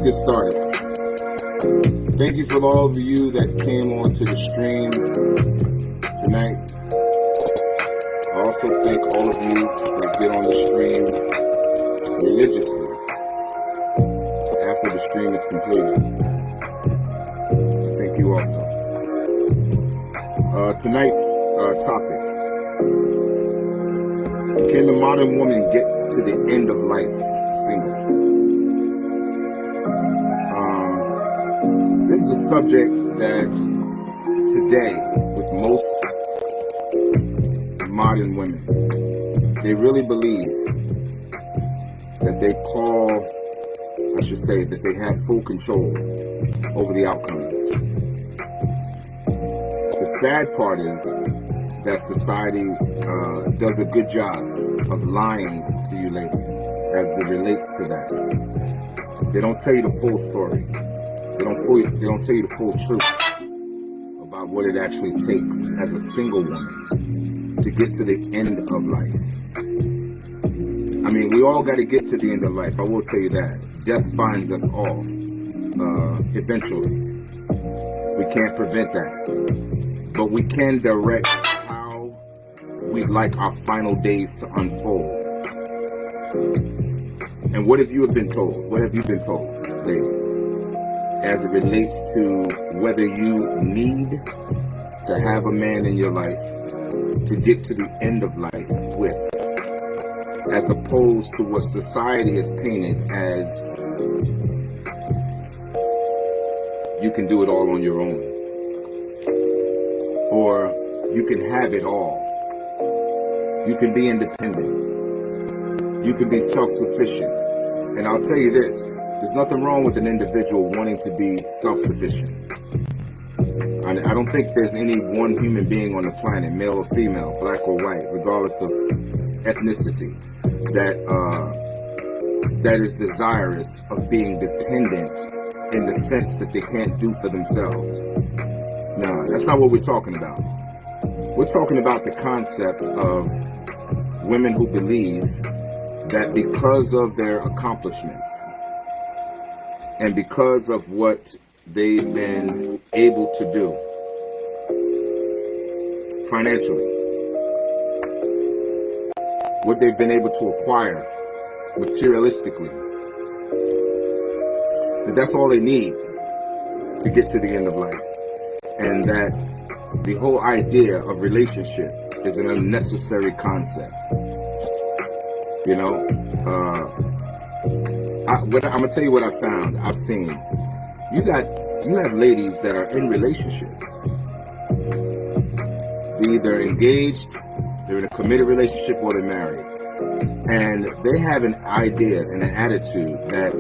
Get started. Thank you for all of you that came onto the stream tonight. I also thank all of you that get on the stream religiously after the stream is completed. Thank you also. Tonight's topic: can the modern woman get to the end of life single? This is a subject that today, with most modern women, they really believe that that they have full control over the outcomes. The sad part is that society does a good job of lying to you ladies as it relates to that. They don't tell you the full story. They don't tell you the full truth about what it actually takes as a single woman to get to the end of life. I mean, we all got to get to the end of life. I will tell you that. Death finds us all eventually. We can't prevent that. But we can direct how we'd like our final days to unfold. And what have you been told? What have you been told, ladies? As it relates to whether you need to have a man in your life to get to the end of life with, as opposed to what society has painted as you can do it all on your own, or you can have it all. You can be independent. You can be self-sufficient. And I'll tell you this, there's nothing wrong with an individual wanting to be self-sufficient. I don't think there's any one human being on the planet, male or female, black or white, regardless of ethnicity, that is desirous of being dependent in the sense that they can't do for themselves. No, that's not what we're talking about. We're talking about the concept of women who believe that because of their accomplishments and because of what they've been able to do financially, what they've been able to acquire materialistically, that's all they need to get to the end of life. And that the whole idea of relationship is an unnecessary concept. You know, I'm gonna tell you what I found. I've seen. You have ladies that are in relationships. They're either engaged, they're in a committed relationship, or they're married. And they have an idea and an attitude that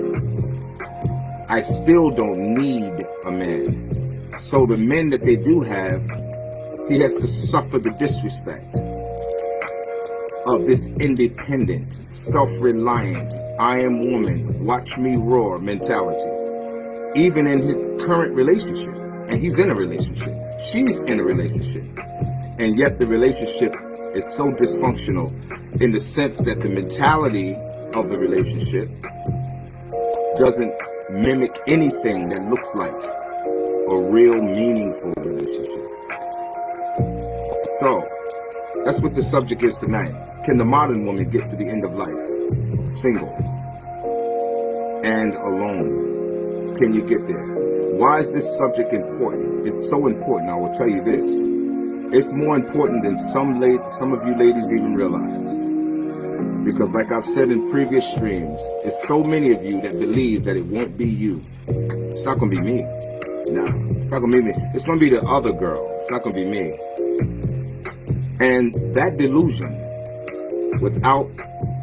I still don't need a man. So the men that they do have, he has to suffer the disrespect of this independent, self-reliant, I am woman, watch me roar mentality. Even in his current relationship. And he's in a relationship. She's in a relationship. And yet the relationship is so dysfunctional in the sense that the mentality of the relationship doesn't mimic anything that looks like a real meaningful relationship. So, that's what the subject is tonight. Can the modern woman get to the end of life single and alone? Can you get there? Why is this subject important? It's so important. I will tell you this. It's more important than some of you ladies even realize. Because like I've said in previous streams, it's so many of you that believe that it won't be you. It's not going to be me. No, it's not going to be me. It's going to be the other girl. It's not going to be me. And that delusion, without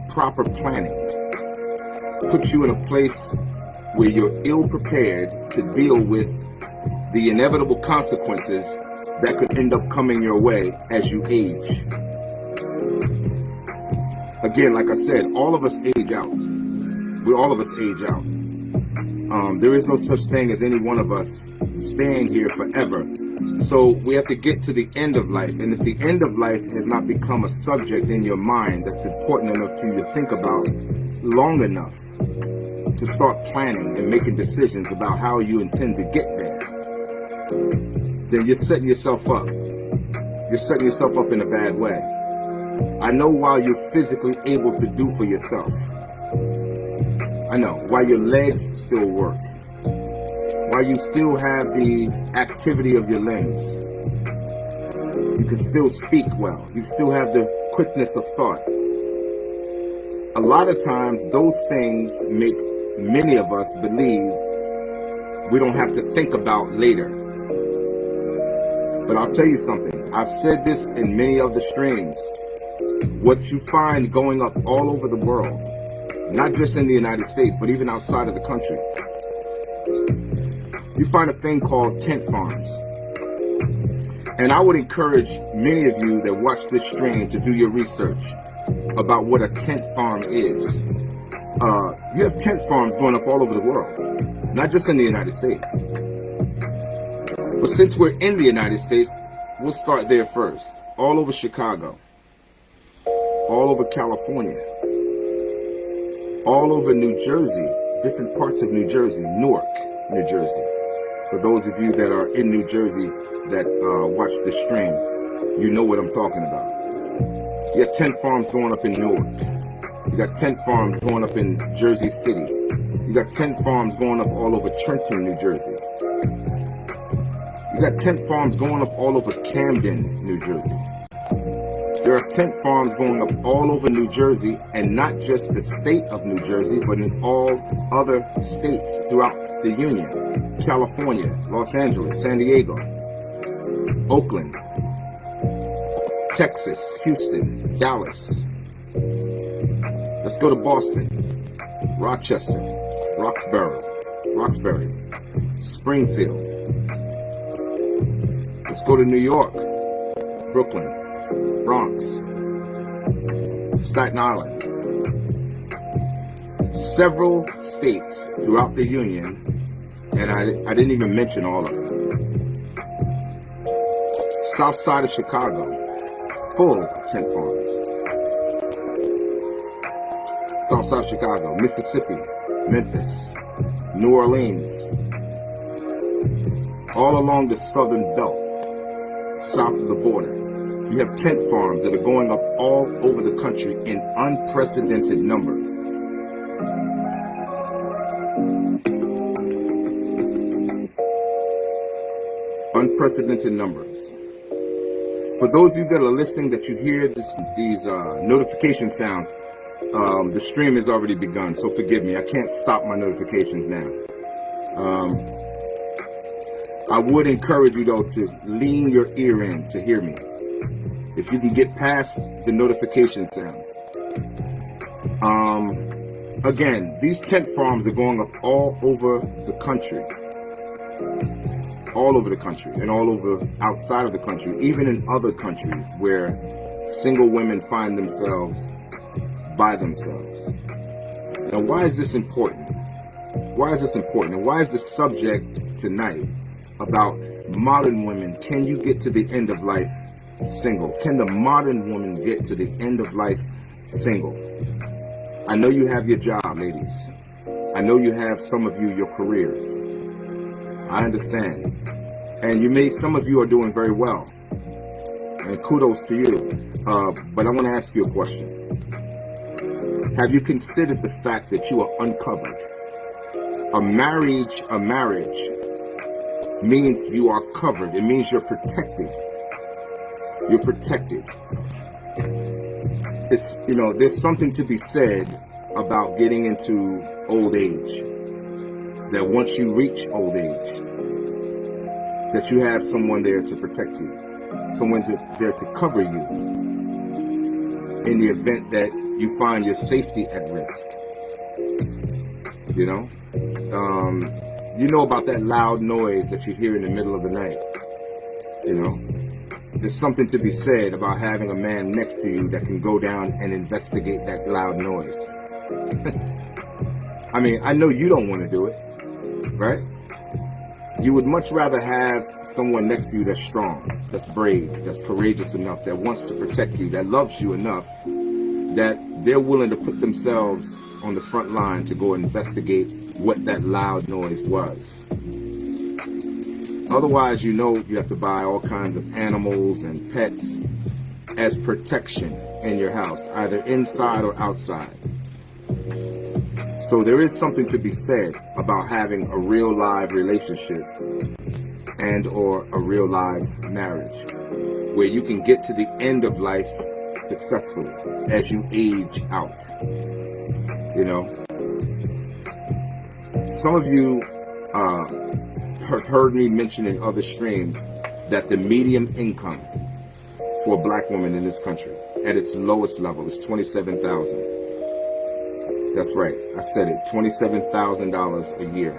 proper planning, puts you in a place where you're ill-prepared to deal with the inevitable consequences that could end up coming your way as you age. Again, like I said, all of us age out. All of us age out. There is no such thing as any one of us staying here forever. So we have to get to the end of life. And if the end of life has not become a subject in your mind that's important enough to you to think about long enough to start planning and making decisions about how you intend to get there, then you're setting yourself up. You're setting yourself up in a bad way. I know while you're physically able to do for yourself. I know, while your legs still work. While you still have the activity of your limbs. You can still speak well. You still have the quickness of thought. A lot of times those things make many of us believe we don't have to think about later. But I'll tell you something. I've said this in many of the streams. What you find going up all over the world, not just in the United States, but even outside of the country, you find a thing called tent farms. And I would encourage many of you that watch this stream to do your research about what a tent farm is. You have tent farms going up all over the world, not just in the United States. But since we're in the United States, we'll start there first. All over Chicago, all over California, all over New Jersey, different parts of New Jersey, Newark, New Jersey. For those of you that are in New Jersey that watch this stream, you know what I'm talking about. You got tent farms going up in Newark. You got tent farms going up in Jersey City. You got tent farms going up all over Trenton, New Jersey. You got tent farms going up all over Camden, New Jersey. There are tent farms going up all over New Jersey, and not just the state of New Jersey, but in all other states throughout the Union. California, Los Angeles, San Diego, Oakland, Texas, Houston, Dallas. Let's go to Boston, Rochester, Roxbury, Springfield. Let's go to New York, Brooklyn, Bronx, Staten Island. Several states throughout the Union, and I didn't even mention all of them. South side of Chicago, full of tent farms. South side of Chicago, Mississippi, Memphis, New Orleans, all along the southern belt, south of the border. You have tent farms that are going up all over the country in unprecedented numbers. Unprecedented numbers. For those of you that are listening, that you hear these notification sounds, the stream has already begun, so forgive me. I can't stop my notifications now. I would encourage you, though, to lean your ear in to hear me. If you can get past the notification sounds. Again, these tent farms are going up all over the country. All over the country and all over outside of the country, even in other countries where single women find themselves by themselves. Now, why is this important? Why is this important? And why is the subject tonight about modern women? Can you get to the end of life single? Can the modern woman get to the end of life single? I know you have your job, ladies. I know you have, some of you, your careers. I understand. And some of you are doing very well. And kudos to you. But I want to ask you a question. Have you considered the fact that you are uncovered? A marriage means you are covered. It means you're protected. You're protected. There's something to be said about getting into old age. That once you reach old age, that you have someone there to protect you, someone there to cover you in the event that you find your safety at risk. You know about that loud noise that you hear in the middle of the night. There's something to be said about having a man next to you that can go down and investigate that loud noise. I mean, I know you don't want to do it, right? You would much rather have someone next to you that's strong, that's brave, that's courageous enough, that wants to protect you, that loves you enough, that they're willing to put themselves on the front line to go investigate what that loud noise was. Otherwise, you have to buy all kinds of animals and pets as protection in your house, either inside or outside. So there is something to be said about having a real live relationship and or a real live marriage where you can get to the end of life successfully as you age out. Some of you have heard me mention in other streams that the median income for a black woman in this country at its lowest level is $27,000. That's right, I said it, $27,000 a year.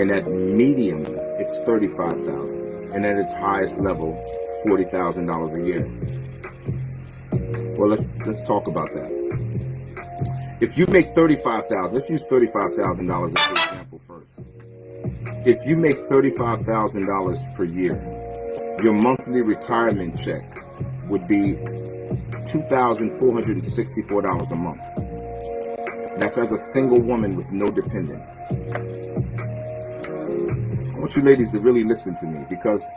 And at medium, it's $35,000. And at its highest level, $40,000 a year. Well, let's talk about that. If you make $35,000, let's use $35,000 as an example first. If you make $35,000 per year, your monthly retirement check would be $2,464 a month. That's as a single woman with no dependents. I want you ladies to really listen to me because,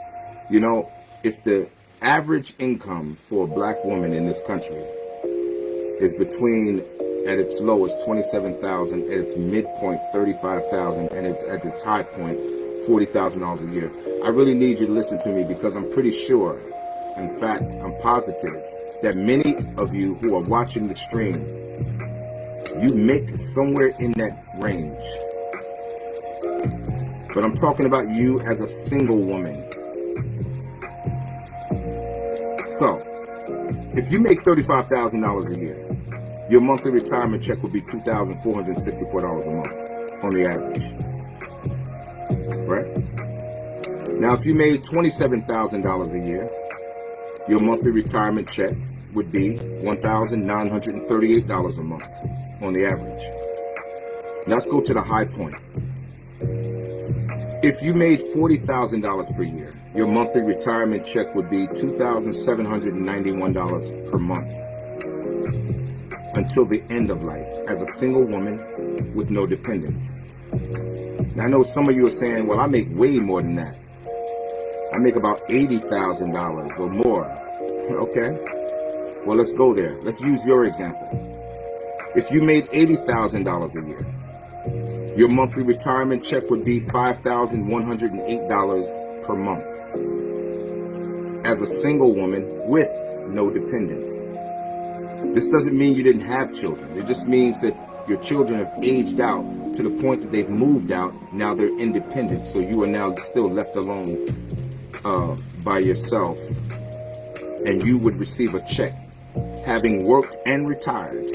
if the average income for a black woman in this country is between, at its lowest, $27,000, at its midpoint, $35,000, and at its high point, $40,000 a year, I really need you to listen to me because I'm pretty sure, in fact, I'm positive, that many of you who are watching the stream, you make somewhere in that range. But I'm talking about you as a single woman. So, if you make $35,000 a year, your monthly retirement check would be $2,464 a month on the average. Right? Now, if you made $27,000 a year, your monthly retirement check would be $1,938 a month on the average. Now let's go to the high point. If you made $40,000 per year, your monthly retirement check would be $2,791 per month until the end of life as a single woman with no dependents. Now I know some of you are saying, well, I make way more than that. I make about $80,000 or more. Okay, well, let's go there. Let's use your example. If you made $80,000 a year, your monthly retirement check would be $5,108 per month as a single woman with no dependents. This doesn't mean you didn't have children. It just means that your children have aged out to the point that they've moved out. Now they're independent, so you are now still left alone by yourself, and you would receive a check having worked and retired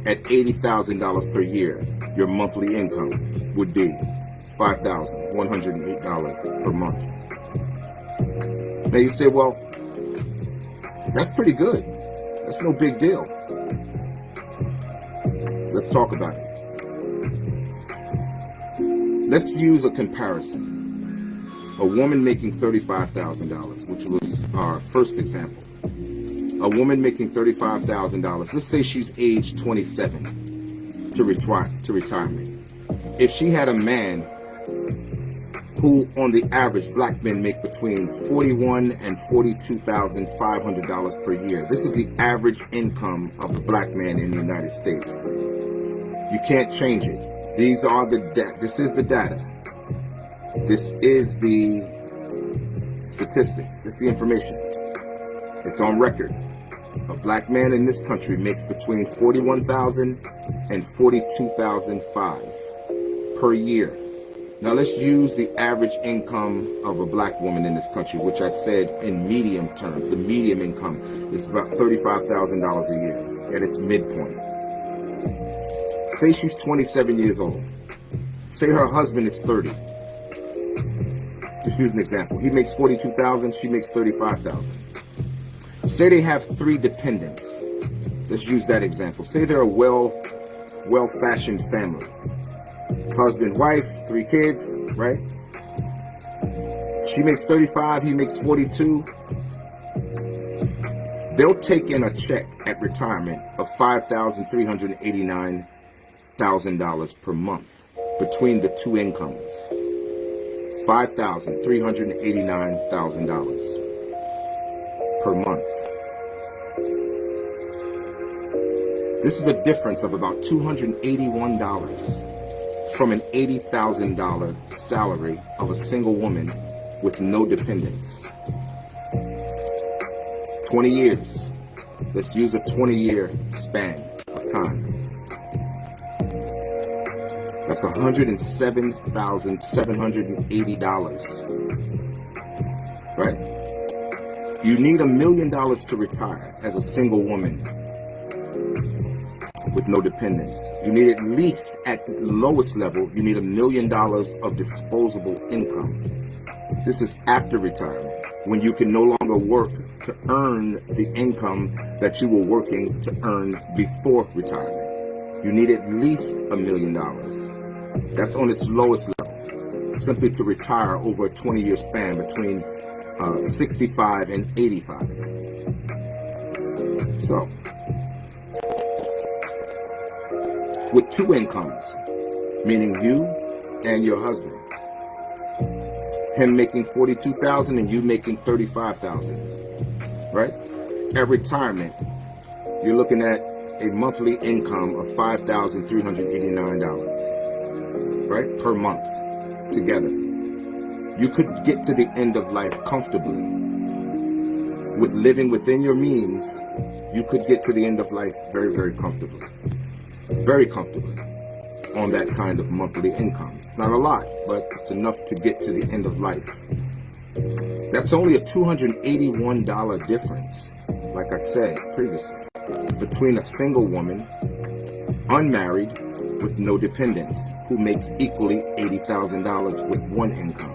at $80,000 per year, your monthly income would be $5,108 per month. Now you say, well, that's pretty good. That's no big deal. Let's talk about it. Let's use a comparison. A woman making $35,000, which was our first example. A woman making $35,000, let's say she's age 27 to retirement. If she had a man who, on the average, black men make between $41,000 and $42,500 per year. This is the average income of a black man in the United States. You can't change it. This is the data. This is the statistics. This is the information. It's on record. A black man in this country makes between $41,000 and $42,500 per year. Now let's use the average income of a black woman in this country, which I said in medium terms. The medium income is about $35,000 a year at its midpoint. Say she's 27 years old. Say her husband is 30. Just use an example. He makes $42,000, she makes $35,000. Say they have 3 dependents. Let's use that example. Say they're a well-fashioned family. Husband, wife, 3 kids, right? She makes 35, he makes 42. They'll take in a check at retirement of $5,389,000 per month between the 2 incomes. $5,389,000 per month. This is a difference of about $281 from an $80,000 salary of a single woman with no dependents. 20 years. Let's use a 20-year span of time. That's $107,780. Right? You need $1 million to retire as a single woman with no dependents. You need at least, at the lowest level, you need $1 million of disposable income. This is after retirement, when you can no longer work to earn the income that you were working to earn before retirement. You need at least $1 million. That's on its lowest level, simply to retire over a 20-year span between 65 and 85. So, with 2 incomes, meaning you and your husband, him making $42,000 and you making $35,000, right? At retirement, you're looking at a monthly income of $5,389, right, per month together. You could get to the end of life comfortably. With living within your means, you could get to the end of life very, very comfortably. Very comfortably on that kind of monthly income. It's not a lot, but it's enough to get to the end of life. That's only a $281 difference, like I said previously, between a single woman, unmarried, with no dependents, who makes equally $80,000 with 1 income.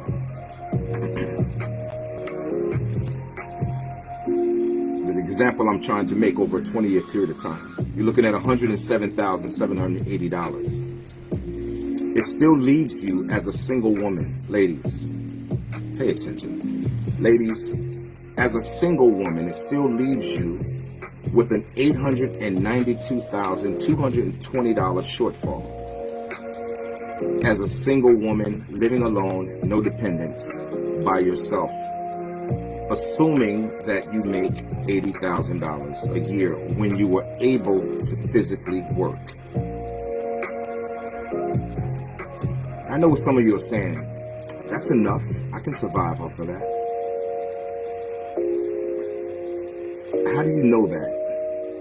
The example I'm trying to make over a 20-year period of time, you're looking at $107,780. It still leaves you as a single woman, ladies. Pay attention. Ladies, as a single woman, it still leaves you with an $892,220 shortfall. As a single woman, living alone, no dependents, by yourself. Assuming that you make $80,000 a year when you were able to physically work. I know what some of you are saying. That's enough. I can survive off of that. How do you know that?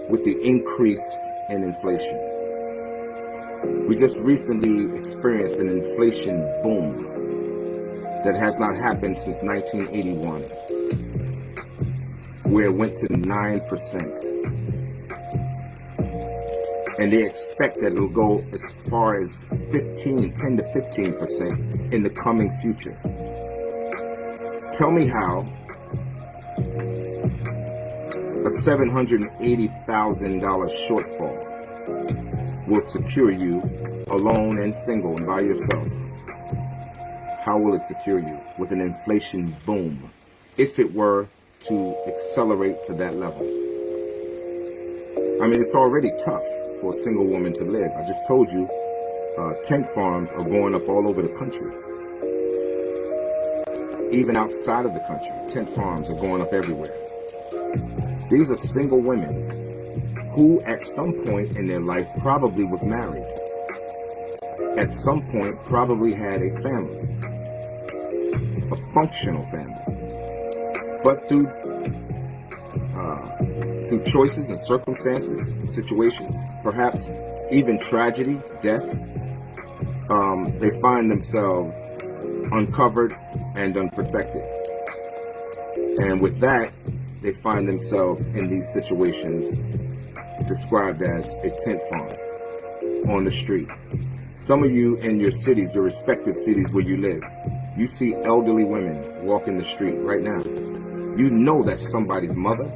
With the increase in inflation. We just recently experienced an inflation boom that has not happened since 1981, where it went to 9%. And they expect that it'll go as far as 10 to 15% in the coming future. Tell me how a $780,000 shortfall will secure you alone and single and by yourself. How will it secure you with an inflation boom if it were to accelerate to that level? I mean, it's already tough for a single woman to live. I just told you, tent farms are going up all over the country. Even outside of the country, tent farms are going up everywhere. These are single women who at some point in their life probably was married. At some point probably had a family, a functional family. But through choices and circumstances, situations, perhaps even tragedy, death, they find themselves uncovered and unprotected. And with that, they find themselves in these situations described as a tent farm on the street. Some of you in your cities, your respective cities where you live, you see elderly women walking the street right now. You know that's somebody's mother.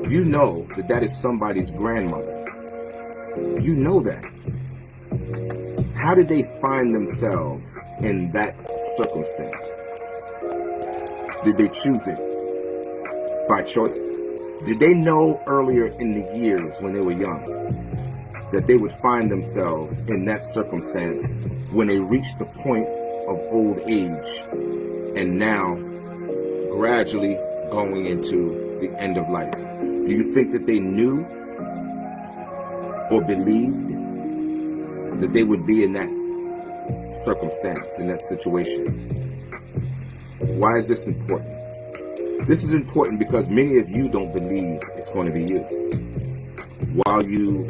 You know that that is somebody's grandmother. You know that. How did they find themselves in that circumstance? Did they choose it by choice? Did they know earlier in the years when they were young that they would find themselves in that circumstance when they reached the point of old age and now gradually going into the end of life? Do you think that they knew or believed that they would be in that circumstance, in that situation? Why is this important? This is important because many of you don't believe it's going to be you. While you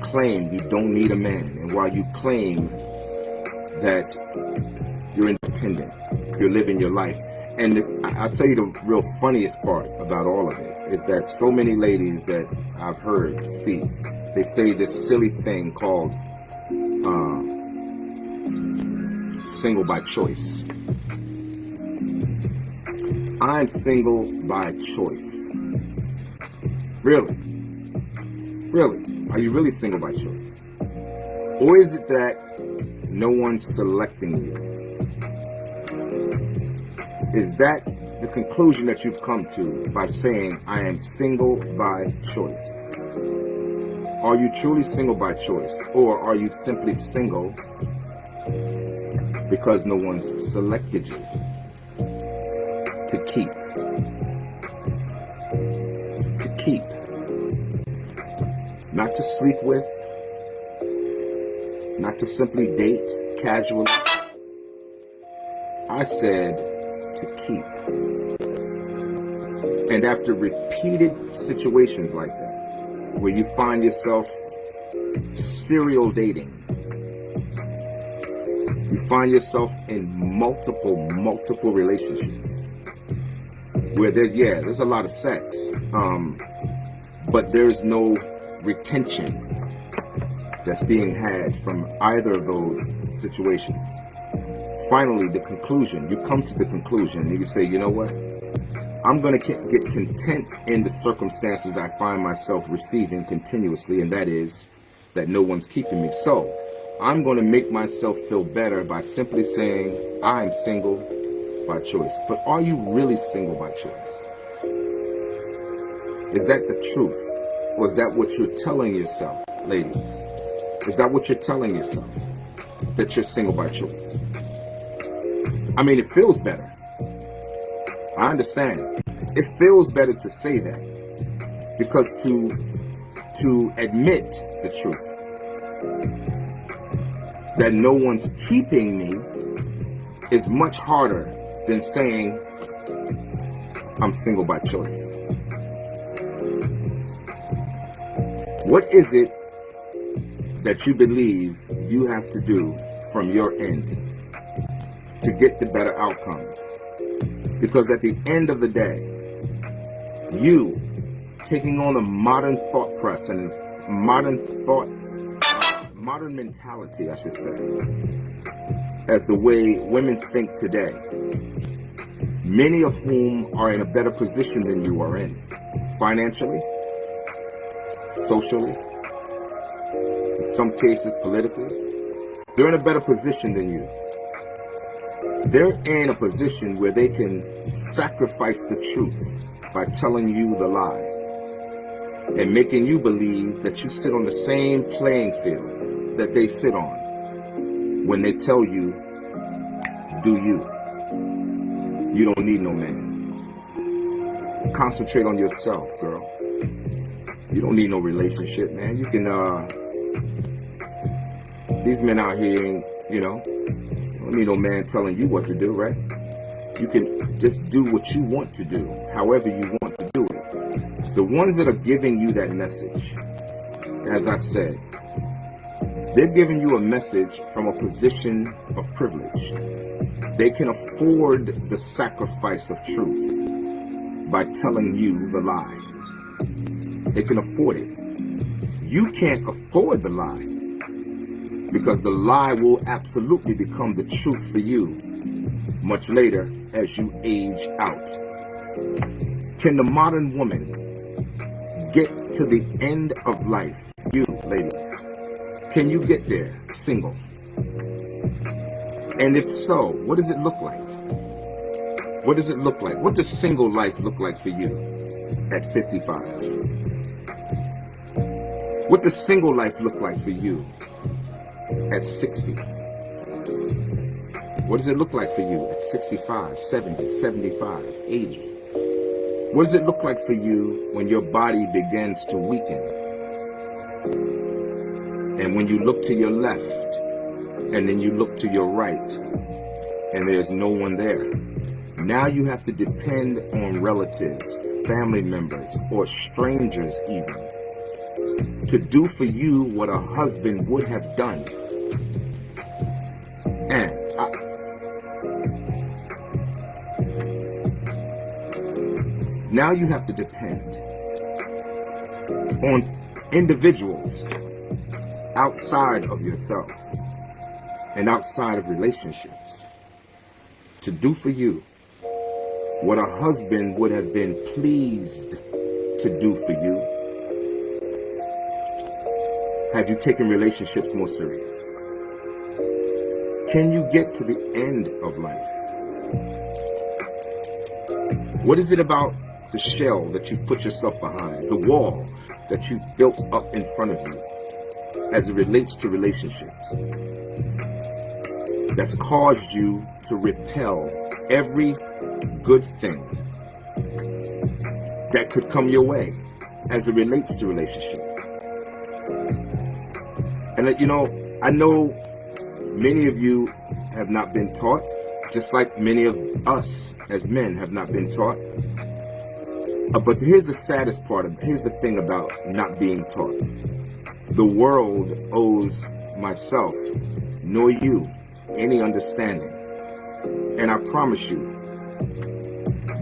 claim you don't need a man, and while you claim that you're independent, you're living your life. And I'll tell you the real funniest part about all of it is that so many ladies that I've heard speak, they say this silly thing called single by choice. I'm single by choice. Really? Really? Are you really single by choice? Or is it that no one's selecting you? Is that the conclusion that you've come to by saying, I am single by choice? Are you truly single by choice? Or are you simply single because no one's selected you to keep? To keep. Not to sleep with. Not to simply date casually. I said to keep. And after repeated situations like that, where you find yourself serial dating, you find yourself in multiple relationships, where there's a lot of sex, but there's no retention that's being had from either of those situations. Finally, the conclusion, you come to the conclusion and you say, you know what? I'm going to get content in the circumstances I find myself receiving continuously, and that is that no one's keeping me. So I'm going to make myself feel better by simply saying I'm single by choice. But are you really single by choice? Is that the truth? Or is that what you're telling yourself, ladies? Is that what you're telling yourself? That you're single by choice? I mean, it feels better. I understand. It feels better to say that, because to admit the truth that no one's keeping me is much harder than saying I'm single by choice. What is it that you believe you have to do from your end to get the better outcomes? Because at the end of the day, you taking on a modern thought process and modern thought, modern mentality, I should say, as the way women think today, many of whom are in a better position than you are in, financially, socially, in some cases politically. They're in a better position than you. They're in a position where they can sacrifice the truth by telling you the lie and making you believe that you sit on the same playing field that they sit on when they tell you, do you. You don't need no man. Concentrate on yourself, girl. You don't need no relationship, man. You can, these men out here, you don't need no man telling you what to do, right? You can just do what you want to do, however you want to do it. The ones that are giving you that message, as I've said, they're giving you a message from a position of privilege. They can afford the sacrifice of truth by telling you the lie. They can afford it. You can't afford the lie, because the lie will absolutely become the truth for you much later as you age out. Can the modern woman get to the end of life? You, ladies, can you get there single? And if so, what does it look like? What does it look like? What does single life look like for you at 55? What does single life look like for you at 60? What does it look like for you at 65, 70, 75, 80? What does it look like for you when your body begins to weaken? And when you look to your left, and then you look to your right, and there's no one there. Now you have to depend on relatives, family members, or strangers even, to do for you what a husband would have done. And now you have to depend on individuals outside of yourself and outside of relationships to do for you what a husband would have been pleased to do for you had you taken relationships more serious. Can you get to the end of life? What is it about the shell that you've put yourself behind, the wall that you've built up in front of you as it relates to relationships, that's caused you to repel every good thing that could come your way as it relates to relationships? And I know many of you have not been taught, just like many of us as men have not been taught. But here's the saddest part here's the thing about not being taught. The world owes myself, nor you, any understanding. And I promise you,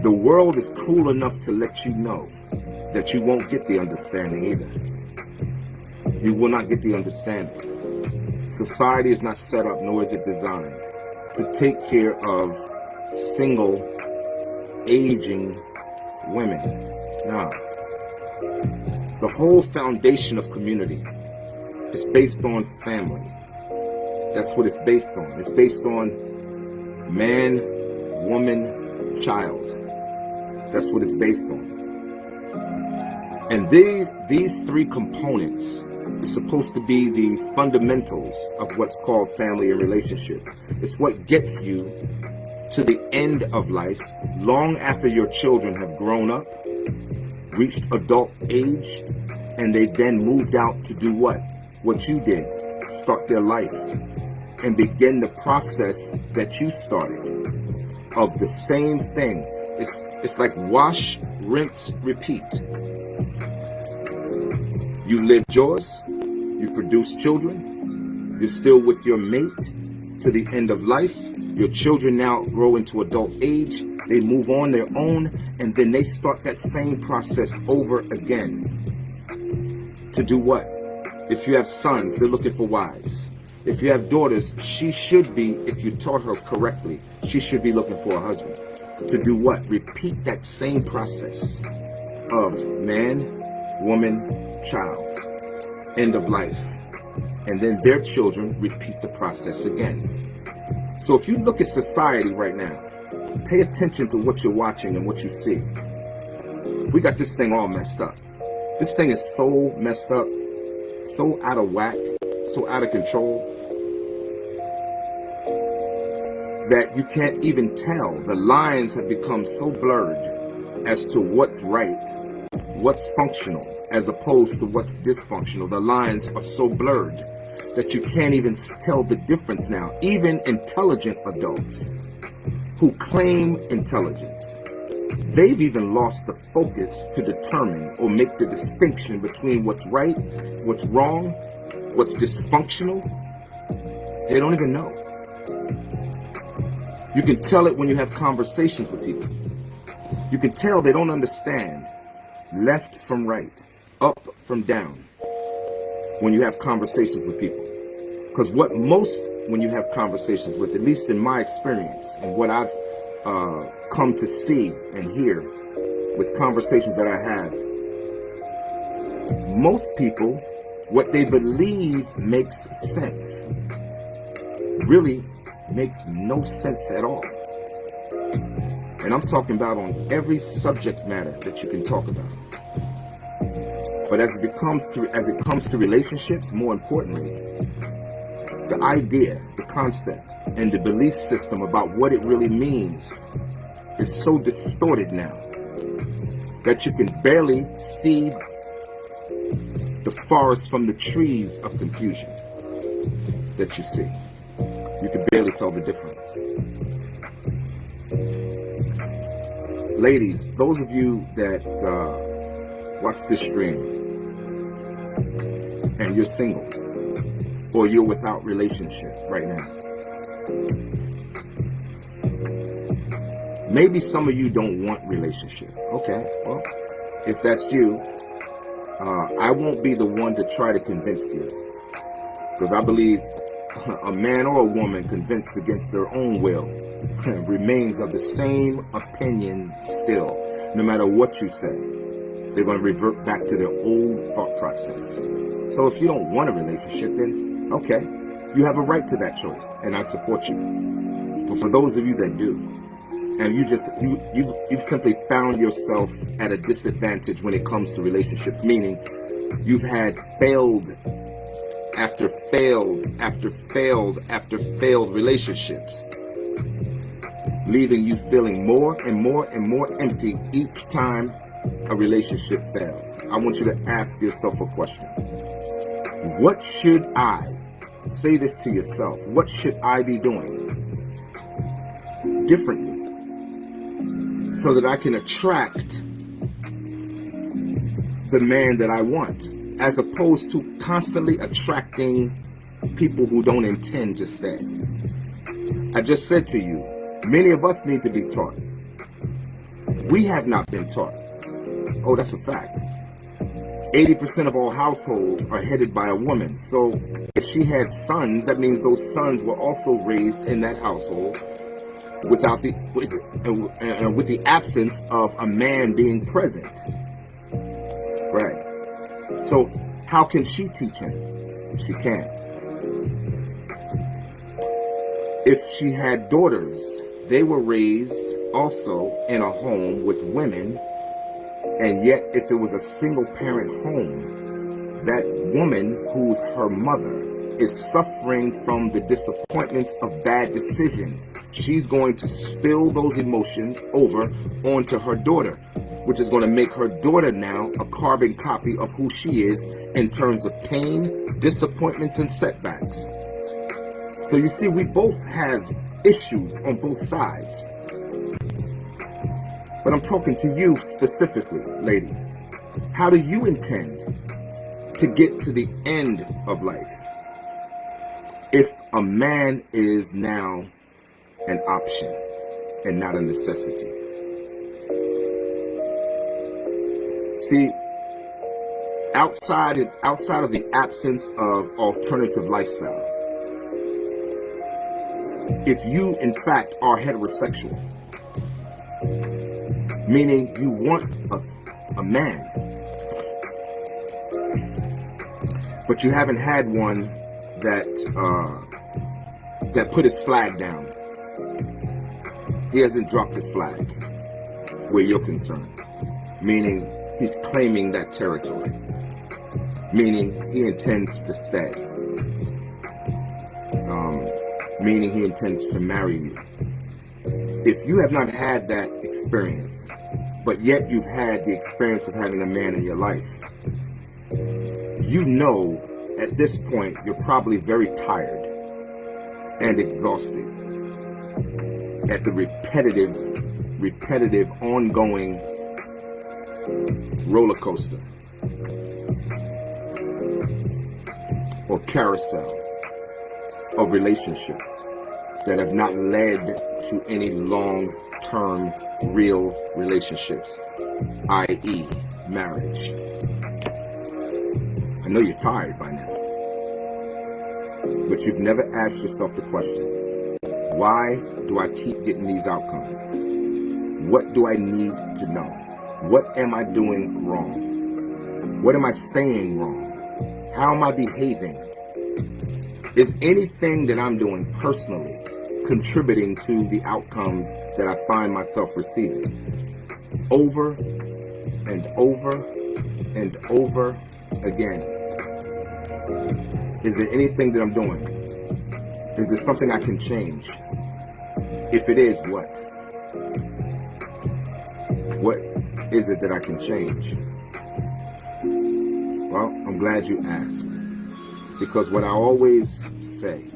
the world is cruel enough to let you know that you won't get the understanding either. You will not get the understanding. Society is not set up, nor is it designed to take care of single, aging women. Nah. The whole foundation of community is based on family. That's what it's based on. It's based on man, woman, child. That's what it's based on. And these three components are supposed to be the fundamentals of what's called family and relationships. It's what gets you to the end of life, long after your children have grown up, reached adult age, and they then moved out to do what? What you did, start their life and begin the process that you started of the same thing. It's like wash, rinse, repeat. You lived yours, you produced children, you're still with your mate to the end of life. Your children now grow into adult age, they move on their own, and then they start that same process over again. To do what? If you have sons, they're looking for wives. If you have daughters, she should be, if you taught her correctly, she should be looking for a husband. To do what? Repeat that same process of man, woman, child, end of life. And then their children repeat the process again. So if you look at society right now, pay attention to what you're watching and what you see. We got this thing all messed up. This thing is so messed up, so out of whack, so out of control, that you can't even tell. The lines have become so blurred as to what's right, what's functional, as opposed to what's dysfunctional. The lines are so blurred that you can't even tell the difference now. Even intelligent adults who claim intelligence, they've even lost the focus to determine or make the distinction between what's right, what's wrong, what's dysfunctional. They don't even know. You can tell it when you have conversations with people. You can tell they don't understand left from right, up from down, when you have conversations with people. Because when you have conversations with, at least in my experience and what I've come to see and hear with conversations that I have, most people, what they believe makes sense really makes no sense at all. And I'm talking about on every subject matter that you can talk about. But as it comes to relationships, more importantly, the idea, the concept, and the belief system about what it really means is so distorted now that you can barely see the forest from the trees of confusion that you see. You can barely tell the difference. Ladies, those of you that watch this stream and you're single or you're without relationship right now, maybe some of you don't want relationship. Okay, well, if that's you, I won't be the one to try to convince you, because I believe a man or a woman convinced against their own will remains of the same opinion still. No matter what you say, they're going to revert back to their old thought process. So if you don't want a relationship, then okay, you have a right to that choice, and I support you. But for those of you that do, and you've simply found yourself at a disadvantage when it comes to relationships, meaning you've had failed after failed after failed after failed relationships, leaving you feeling more and more and more empty each time a relationship fails. I want you to ask yourself a question. What should I, say this to yourself, what should I be doing differently so that I can attract the man that I want, as opposed to constantly attracting people who don't intend to stay? I just said to you, many of us need to be taught. We have not been taught. Oh, that's a fact. 80% of all households are headed by a woman. So if she had sons, that means those sons were also raised in that household with the absence of a man being present. Right. So how can she teach him? She can't. If she had daughters, they were raised also in a home with women, and yet if it was a single parent home, that woman who's her mother is suffering from the disappointments of bad decisions. She's going to spill those emotions over onto her daughter, which is going to make her daughter now a carbon copy of who she is in terms of pain, disappointments, and setbacks. So you see, we both have issues on both sides. But I'm talking to you specifically, ladies. How do you intend to get to the end of life if a man is now an option and not a necessity? See, outside of the absence of alternative lifestyle, if you in fact are heterosexual, meaning you want a man, but you haven't had one that put his flag down. He hasn't dropped his flag where you're concerned, meaning he's claiming that territory, meaning he intends to stay, meaning he intends to marry you. If you have not had that experience, but yet you've had the experience of having a man in your life, you know at this point you're probably very tired and exhausted at the repetitive, ongoing roller coaster or carousel of relationships that have not led to any long-term real relationships, i.e. marriage. I know you're tired by now, but you've never asked yourself the question, why do I keep getting these outcomes? What do I need to know? What am I doing wrong? What am I saying wrong? How am I behaving? Is anything that I'm doing personally contributing to the outcomes that I find myself receiving over and over and over again? Is there anything that I'm doing? Is there something I can change? If it is, what? What is it that I can change? Well, I'm glad you asked, because what I always say,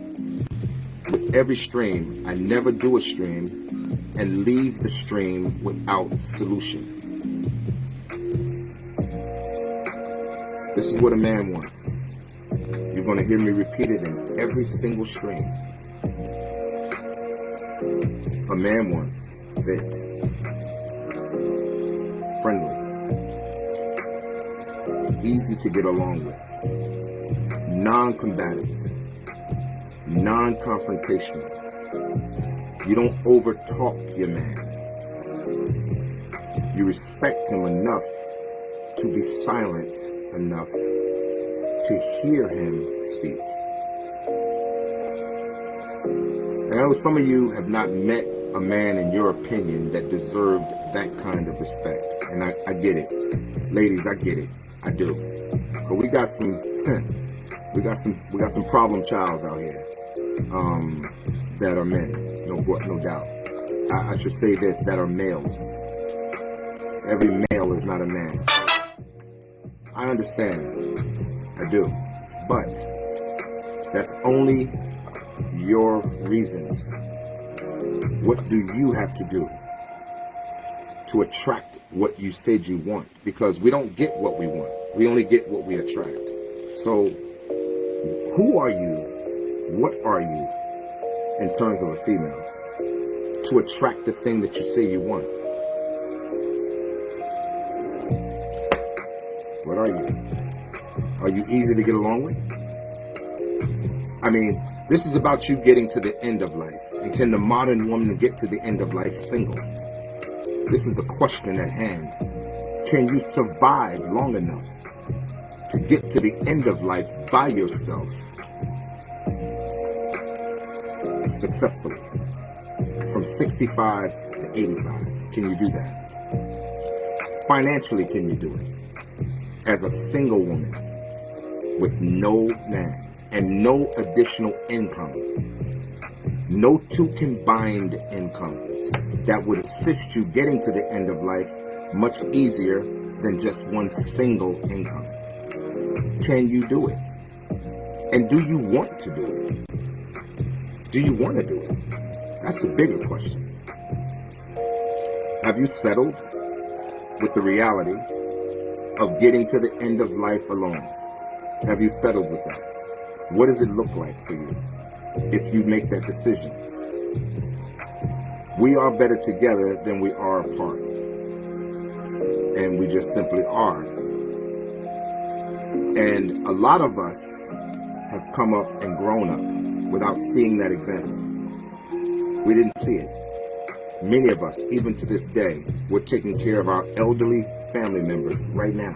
with every stream, I never do a stream and leave the stream without solution. This is what a man wants. You're going to hear me repeat it in every single stream. A man wants fit, friendly, easy to get along with, non-combative, non-confrontational. You don't overtalk your man. You respect him enough to be silent enough to hear him speak. And I know some of you have not met a man, in your opinion, that deserved that kind of respect. And I get it. Ladies, I get it. I do. But we got some problem childs out here that are men. No doubt. I should say this, that are males. Every male is not a man. So I understand. I do. But that's only your reasons. What do you have to do to attract what you said you want? Because we don't get what we want. We only get what we attract. So who are you? What are you in terms of a female to attract the thing that you say you want? What are you? Are you easy to get along with? I mean, this is about you getting to the end of life. And can the modern woman get to the end of life single? This is the question at hand. Can you survive long enough to get to the end of life by yourself successfully from 65 to 85? Can you do that? Financially, can you do it? As a single woman with no man and no additional income, no two combined incomes that would assist you getting to the end of life much easier than just one single income. Can you do it? And do you want to do it? Do you want to do it? That's the bigger question. Have you settled with the reality of getting to the end of life alone? Have you settled with that? What does it look like for you if you make that decision? We are better together than we are apart. And we just simply are. And a lot of us have come up and grown up without seeing that example. We didn't see it. Many of us, even to this day, we're taking care of our elderly family members right now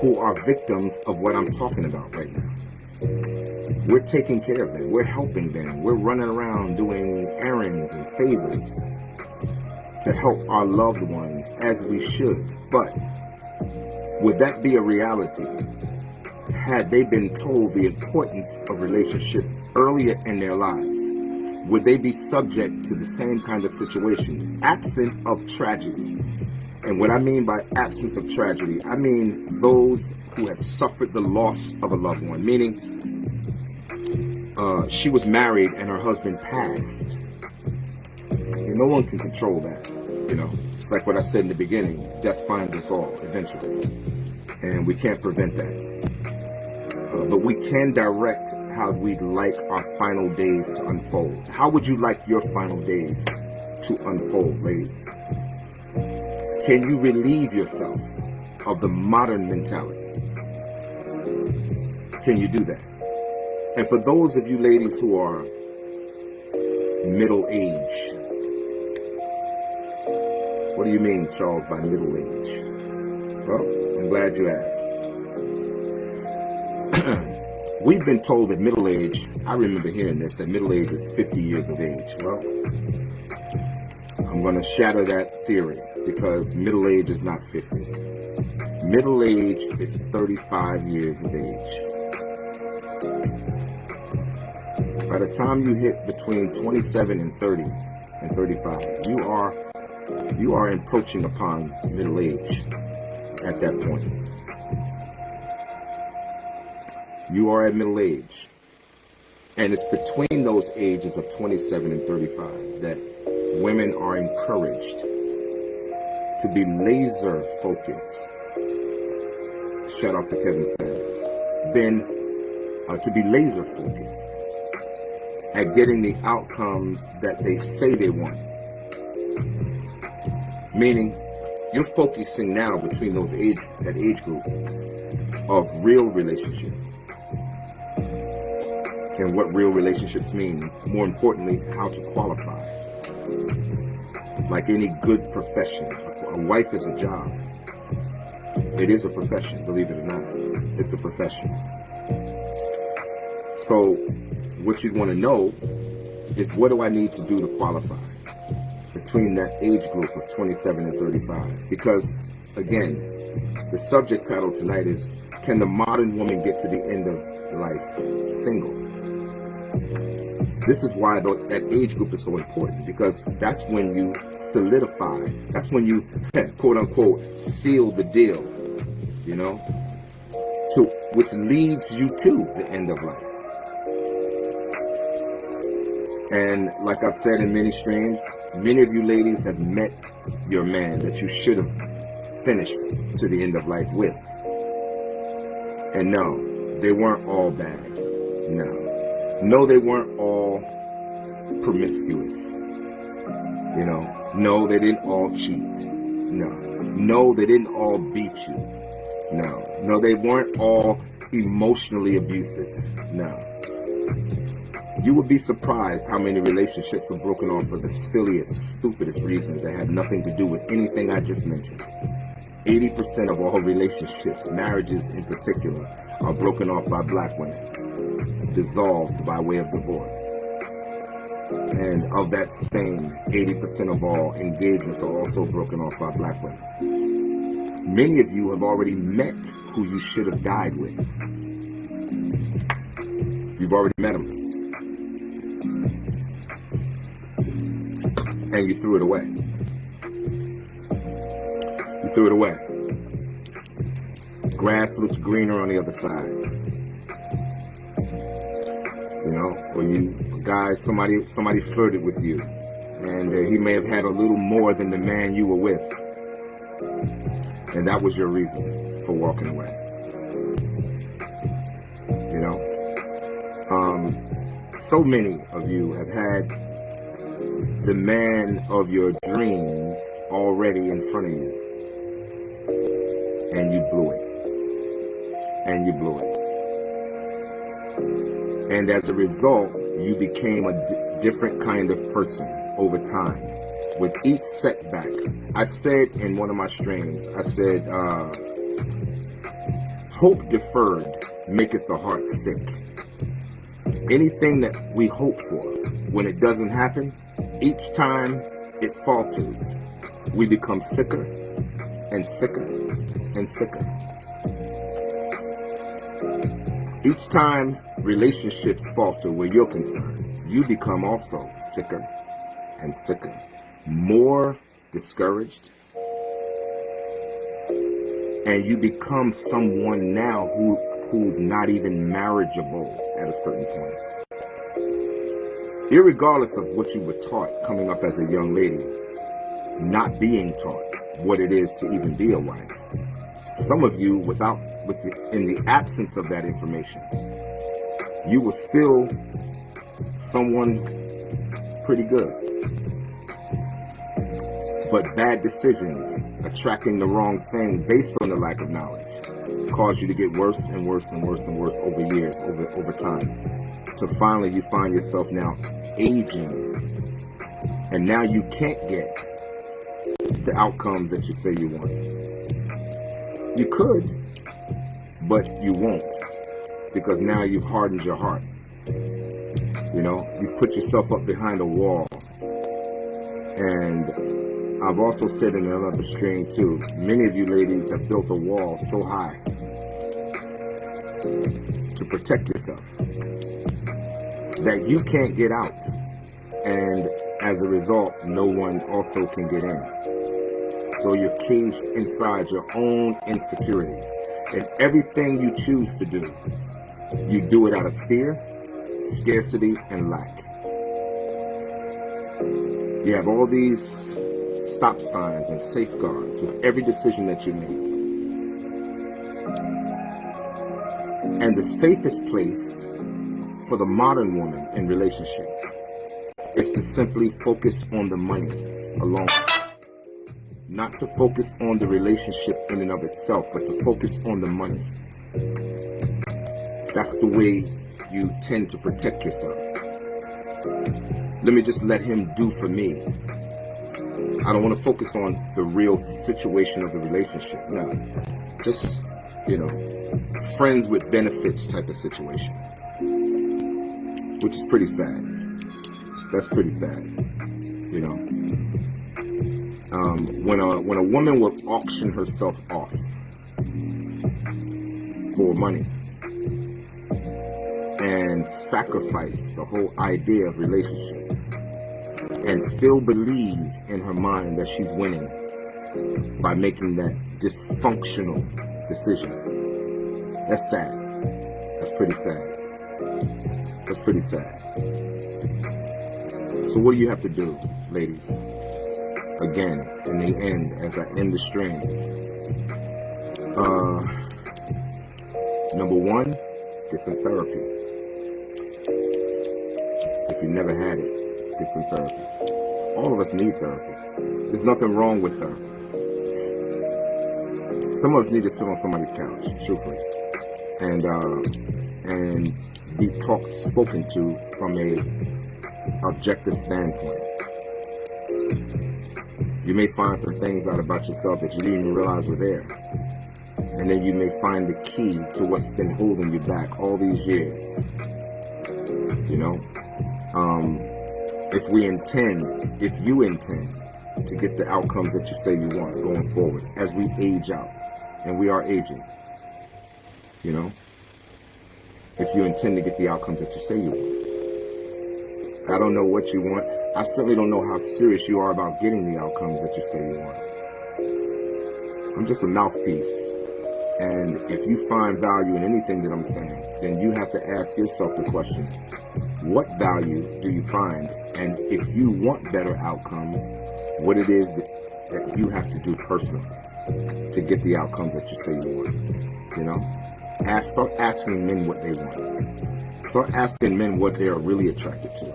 who are victims of what I'm talking about right now. We're taking care of them. We're helping them. We're running around doing errands and favors to help our loved ones as we should. But would that be a reality had they been told the importance of relationship earlier in their lives? Would they be subject to the same kind of situation, absent of tragedy? And what I mean by absence of tragedy, I mean those who have suffered the loss of a loved one, meaning she was married and her husband passed. And no one can control that. It's like what I said in the beginning, death finds us all eventually. And we can't prevent that. But we can direct how we'd like our final days to unfold. How would you like your final days to unfold, ladies? Can you relieve yourself of the modern mentality? Can you do that? And for those of you ladies who are middle age, what do you mean, Charles, by middle age? Well, I'm glad you asked. We've been told that middle age, I remember hearing this, that middle age is 50 years of age. Well, I'm going to shatter that theory because middle age is not 50. Middle age is 35 years of age. By the time you hit between 27 and 30 and 35, you are encroaching upon middle age at that point. You are at middle age. And it's between those ages of 27 and 35 that women are encouraged to be laser focused. Shout out to Kevin Sanders. To be laser focused at getting the outcomes that they say they want. Meaning, you're focusing now between that age group of real relationship. And what real relationships mean. More importantly, how to qualify. Like any good profession, a wife is a job. It is a profession, believe it or not. It's a profession. So what you'd want to know is, what do I need to do to qualify between that age group of 27 and 35? Because, again, the subject title tonight is, can the modern woman get to the end of life single? This is why that age group is so important, because that's when you solidify. That's when you, quote unquote, seal the deal, which leads you to the end of life. And like I've said in many streams, many of you ladies have met your man that you should have finished to the end of life with. And no, they weren't all bad. No, they weren't all promiscuous. No, they didn't all cheat. No, they didn't all beat you. No, they weren't all emotionally abusive. No. You would be surprised how many relationships were broken off for the silliest, stupidest reasons that had nothing to do with anything I just mentioned. 80% of all relationships, marriages in particular, are broken off by black women, dissolved by way of divorce. And of that same 80% of all engagements are also broken off by black women. Many of you have already met who you should have died with. You've already met them. And you threw it away. You threw it away. Grass looks greener on the other side. Or somebody flirted with you, and he may have had a little more than the man you were with, and that was your reason for walking away. So many of you have had the man of your dreams already in front of you, and you blew it. and you blew it. And as a result, you became a different kind of person over time. With each setback, I said in one of my streams, I said, hope deferred maketh the heart sick. Anything that we hope for, when it doesn't happen, each time it falters, we become sicker and sicker and sicker. Each time relationships falter where you're concerned, you become also sicker and sicker, more discouraged, and you become someone now who's not even marriageable at a certain point. Irregardless of what you were taught coming up as a young lady, not being taught what it is to even be a wife. Some of you, in the absence of that information, you were still someone pretty good. But bad decisions, attracting the wrong thing based on the lack of knowledge, cause you to get worse and worse and worse and worse over years, over time. So finally you find yourself now aging, and now you can't get the outcomes that you say you want. You could, but you won't, because now you've hardened your heart. You know, you've put yourself up behind a wall. And I've also said in another stream too, many of you ladies have built a wall so high to protect yourself that you can't get out. And as a result, no one also can get in. So you're caged inside your own insecurities. And everything you choose to do, you do it out of fear, scarcity, and lack. You have all these stop signs and safeguards with every decision that you make. And the safest place for the modern woman in relationships is to simply focus on the money alone. Not to focus on the relationship in and of itself, but to focus on the money. That's the way you tend to protect yourself. Let me just let him do for me. I don't want to focus on the real situation of the relationship. No, just, friends with benefits type of situation, which is pretty sad. That's pretty sad, when a woman will auction herself off for money and sacrifice the whole idea of relationship and still believe in her mind that she's winning by making that dysfunctional decision. That's sad. That's pretty sad. That's pretty sad. So what do you have to do, ladies? Again, in the end, as I end the stream, number one, get some therapy. If you never had it, get some therapy. All of us need therapy. There's nothing wrong with therapy. Some of us need to sit on somebody's couch, truthfully, and be spoken to from a objective standpoint. You may find some things out about yourself that you didn't even realize were there. And then you may find the key to what's been holding you back all these years. If you intend to get the outcomes that you say you want going forward, as we age out, and we are aging, if you intend to get the outcomes that you say you want. I don't know what you want. I certainly don't know how serious you are about getting the outcomes that you say you want. I'm just a mouthpiece. And if you find value in anything that I'm saying, then you have to ask yourself the question, what value do you find? And if you want better outcomes, what it is that you have to do personally to get the outcomes that you say you want. Start asking men what they want. Start asking men what they are really attracted to.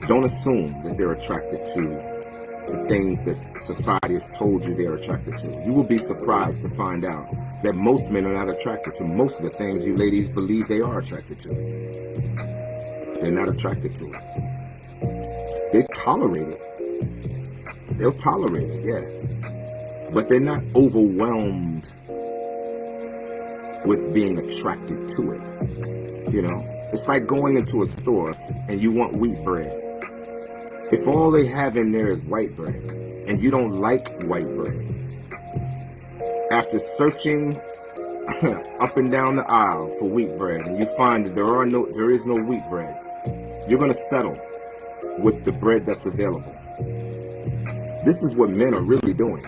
Don't assume that they're attracted to the things that society has told you they're attracted to. You will be surprised to find out that most men are not attracted to most of the things you ladies believe they are attracted to. They're not attracted to it. They tolerate it. They'll tolerate it, yeah. But they're not overwhelmed with being attracted to it. You know, it's like going into a store and you want wheat bread. If all they have in there is white bread and you don't like white bread, after searching up and down the aisle for wheat bread and you find that there is no wheat bread, you're going to settle with the bread that's available. This is what men are really doing.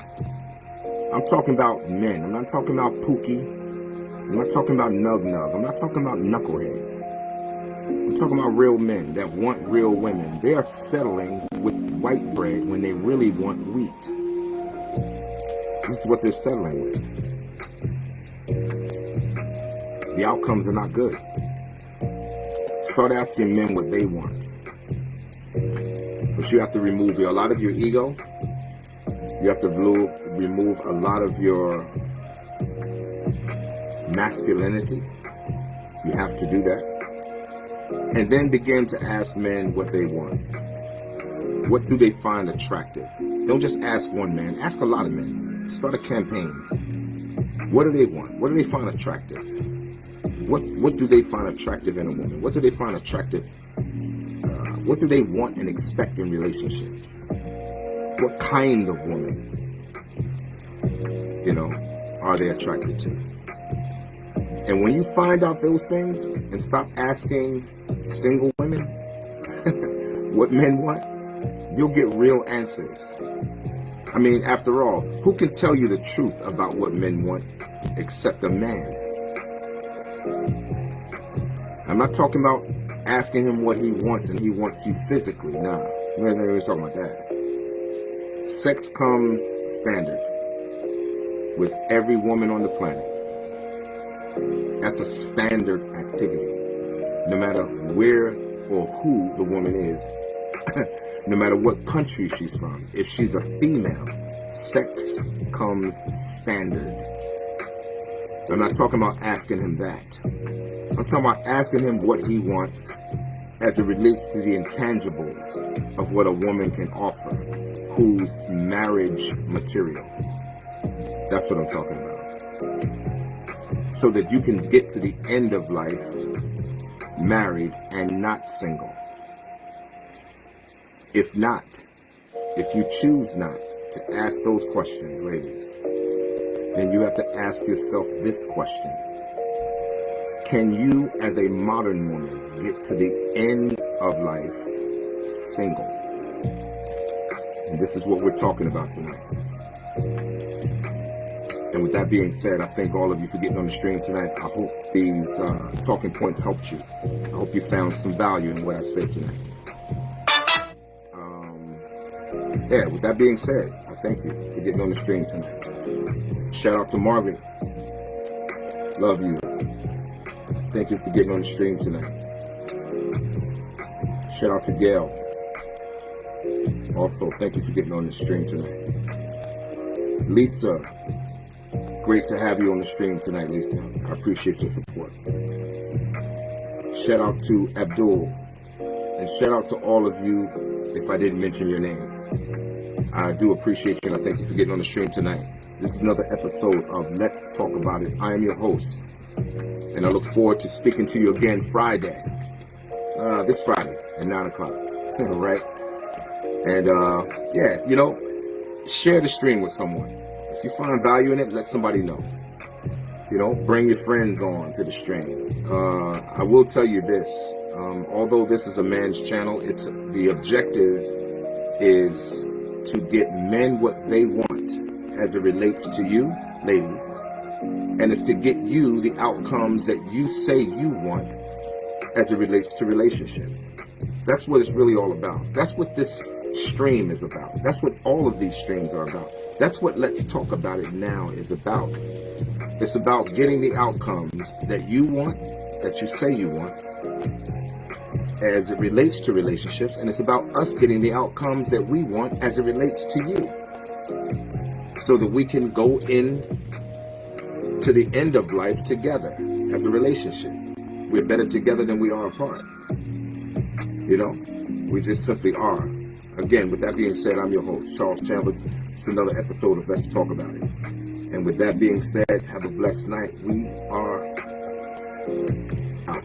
I'm talking about men. I'm not talking about Pookie. I'm not talking about Nug. I'm not talking about knuckleheads. I'm talking about real men that want real women. They are settling with white bread when they really want wheat. This is what they're settling with. The outcomes are not good. Start asking men what they want. But you have to remove a lot of your ego. You have to remove a lot of your masculinity. You have to do that. And then begin to ask men what they want. What do they find attractive? Don't just ask one man. Ask a lot of men. Start a campaign. What do they want? What do they find attractive? What do they find attractive in a woman? What do they find attractive? What do they want and expect in relationships? What kind of woman, are they attracted to? And when you find out those things and stop asking single women what men want, you'll get real answers. I mean, after all, who can tell you the truth about what men want except a man? I'm not talking about asking him what he wants and he wants you physically. Nah, we're not even talking about that. Sex comes standard with every woman on the planet. That's a standard activity. No matter where or who the woman is, no matter what country she's from, if she's a female, sex comes standard. I'm not talking about asking him that. I'm talking about asking him what he wants as it relates to the intangibles of what a woman can offer, who's marriage material. That's what I'm talking about. So that you can get to the end of life married and not single. If not, if you choose not to ask those questions, ladies, then you have to ask yourself this question. Can you, as a modern woman, get to the end of life single? And this is what we're talking about tonight. And with that being said, I thank all of you for getting on the stream tonight. I hope these talking points helped you. I hope you found some value in what I said tonight. With that being said, I thank you for getting on the stream tonight. Shout out to Margaret. Love you. Thank you for getting on the stream tonight. Shout out to Gail. Also, thank you for getting on the stream tonight. Lisa, great to have you on the stream tonight, Lisa. I appreciate your support. Shout out to Abdul. And shout out to all of you if I didn't mention your name. I do appreciate you and I thank you for getting on the stream tonight. This is another episode of Let's Talk About It. I am your host. And I look forward to speaking to you again Friday. This Friday at 9 o'clock. All right? And, share the stream with someone. If you find value in it, let somebody know. Bring your friends on to the stream. I will tell you this. Although this is a man's channel, the objective is to get men what they want as it relates to you, ladies. And it's to get you the outcomes that you say you want as it relates to relationships. That's what it's really all about. That's what this stream is about. That's what all of these streams are about. That's what Let's Talk About It now is about. It's about getting the outcomes that you want, that you say you want, as it relates to relationships, and it's about us getting the outcomes that we want as it relates to you, so that we can go in to the end of life together as a relationship. We're better together than we are apart. You know, we just simply are. Again, with that being said, I'm your host, Charles Chambers. It's another episode of Let's Talk About It. And with that being said, have a blessed night. We are out.